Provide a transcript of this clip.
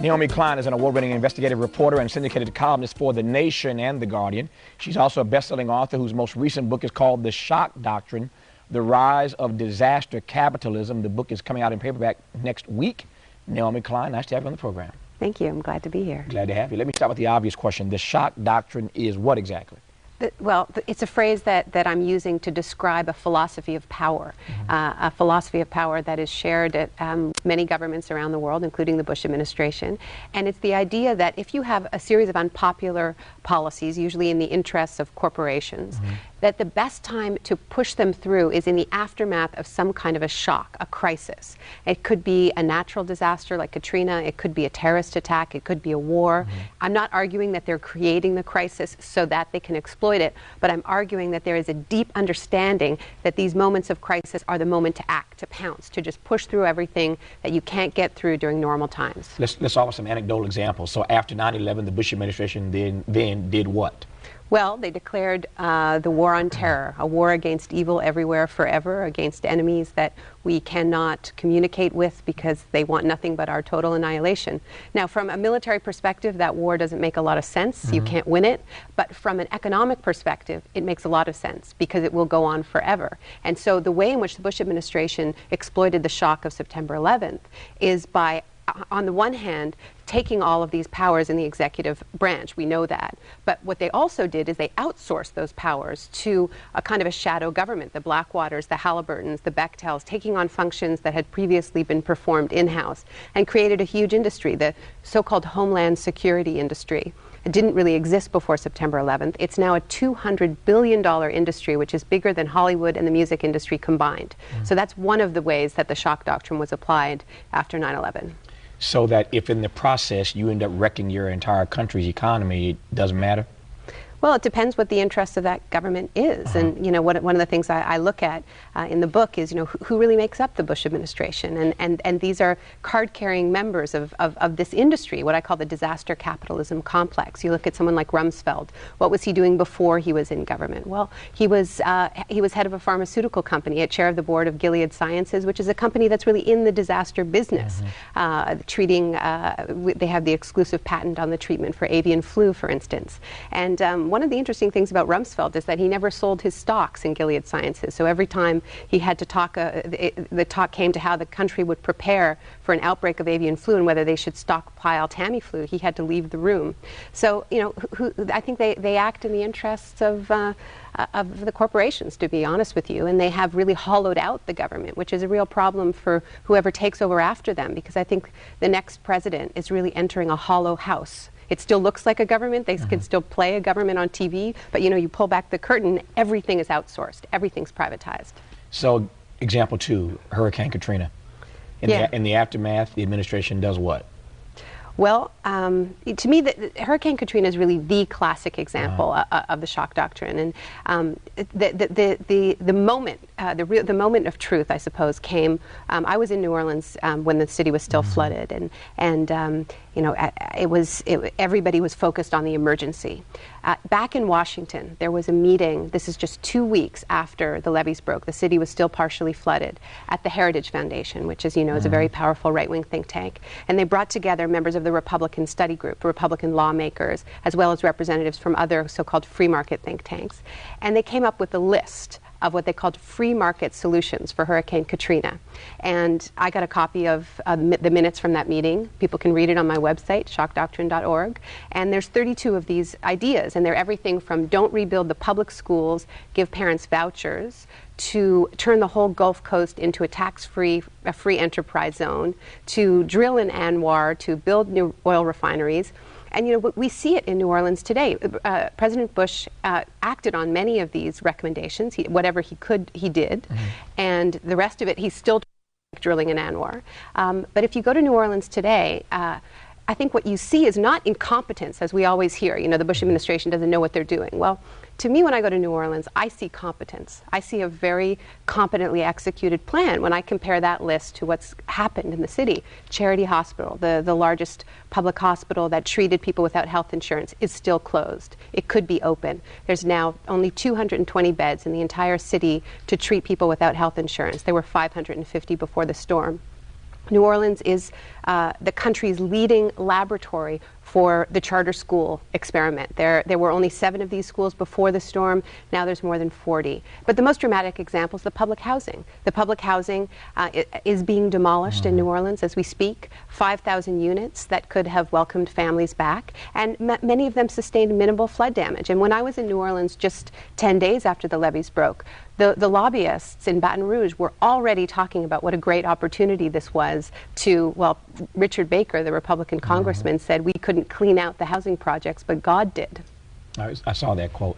Naomi Klein is an award-winning investigative reporter and syndicated columnist for The Nation and The Guardian. She's also a best-selling author whose most recent book is called The Shock Doctrine, The Rise of Disaster Capitalism. The book is coming out in paperback next week. Naomi Klein, nice to have you on the program. Thank you. I'm glad to be here. Glad to have you. Let me start with the obvious question. The shock doctrine is what exactly? Well, it's a phrase that I'm using to describe a philosophy of power, a philosophy of power that is shared at many governments around the world, including the Bush administration. And it's the idea that if you have a series of unpopular policies, usually in the interests of corporations, that the best time to push them through is in the aftermath of some kind of a shock, a crisis. It could be a natural disaster like Katrina, it could be a terrorist attack, it could be a war. I'm not arguing that they're creating the crisis so that they can exploit it, but I'm arguing that there is a deep understanding that these moments of crisis are the moment to act, to pounce, to just push through everything that you can't get through during normal times. Let's offer some anecdotal examples. So after 9/11, the Bush administration then did what? Well, they declared the war on terror, a war against evil everywhere forever, against enemies that we cannot communicate with because they want nothing but our total annihilation. Now, from a military perspective, that war doesn't make a lot of sense. You can't win it. But from an economic perspective, it makes a lot of sense because it will go on forever. And so the way in which the Bush administration exploited the shock of September 11th is by, on the one hand, taking all of these powers in the executive branch. We know that. But what they also did is they outsourced those powers to a kind of a shadow government, the Blackwaters, the Halliburtons, the Bechtels, taking on functions that had previously been performed in-house and created a huge industry, the so-called Homeland Security industry. It didn't really exist before September 11th. It's now a $200 billion industry, which is bigger than Hollywood and the music industry combined. So that's one of the ways that the shock doctrine was applied after 9/11. So that if in the process you end up wrecking your entire country's economy, it doesn't matter? Well, it depends what the interest of that government is. And, you know, one of the things I look at in the book is, you know, who really makes up the Bush administration? And these are card-carrying members of this industry, what I call the disaster capitalism complex. You look at someone like Rumsfeld. What was he doing before he was in government? Well, he was head of a pharmaceutical company, a chair of the board of Gilead Sciences, which is a company that's really in the disaster business, treating, they have the exclusive patent on the treatment for avian flu, for instance. And one of the interesting things about Rumsfeld is that he never sold his stocks in Gilead Sciences. So every time he had to talk, the talk came to how the country would prepare for an outbreak of avian flu and whether they should stockpile Tamiflu, he had to leave the room. So, you know, I think they act in the interests of the corporations, to be honest with you, and they have really hollowed out the government, which is a real problem for whoever takes over after them, because I think the next president is really entering a hollow house. It still looks like a government. They can still play a government on TV, but you know, you pull back the curtain, everything is outsourced, everything's privatized. So, example 2, Hurricane Katrina. In the aftermath, the administration does what? Well, to me, Hurricane Katrina is really the classic example of the shock doctrine, and the moment of truth, I suppose, came. I was in New Orleans when the city was still flooded, and you know, everybody was focused on the emergency. Back in Washington, there was a meeting. This is just 2 weeks after the levees broke. The city was still partially flooded at the Heritage Foundation, which, as you know, is a very powerful right-wing think tank, and they brought together members of the Republican study group, Republican lawmakers, as well as representatives from other so-called free market think tanks. And they came up with a list of what they called free market solutions for Hurricane Katrina. And I got a copy of the minutes from that meeting. People can read it on my website, shockdoctrine.org. And there's 32 of these ideas, and they're everything from don't rebuild the public schools, give parents vouchers, to turn the whole Gulf Coast into a free enterprise zone, to drill in Anwar, to build new oil refineries. And, you know, we see it in New Orleans today. President Bush acted on many of these recommendations. Whatever he could, he did. And the rest of it, he's still drilling in Anwar. But if you go to New Orleans today, I think what you see is not incompetence, as we always hear. You know, the Bush administration doesn't know what they're doing. Well, to me, when I go to New Orleans, I see competence. I see a very competently executed plan when I compare that list to what's happened in the city. Charity Hospital, the largest public hospital that treated people without health insurance, is still closed. It could be open. There's now only 220 beds in the entire city to treat people without health insurance. There were 550 before the storm. New Orleans is the country's leading laboratory for the charter school experiment. There were only 7 of these schools before the storm. Now there's more than 40. But the most dramatic example is the public housing. The public housing is being demolished in New Orleans as we speak. 5,000 units that could have welcomed families back, and many of them sustained minimal flood damage. And when I was in New Orleans just 10 days after the levees broke, the lobbyists in Baton Rouge were already talking about what a great opportunity this was to, well, Richard Baker, the Republican congressman, said we couldn't clean out the housing projects, but God did. I saw that quote.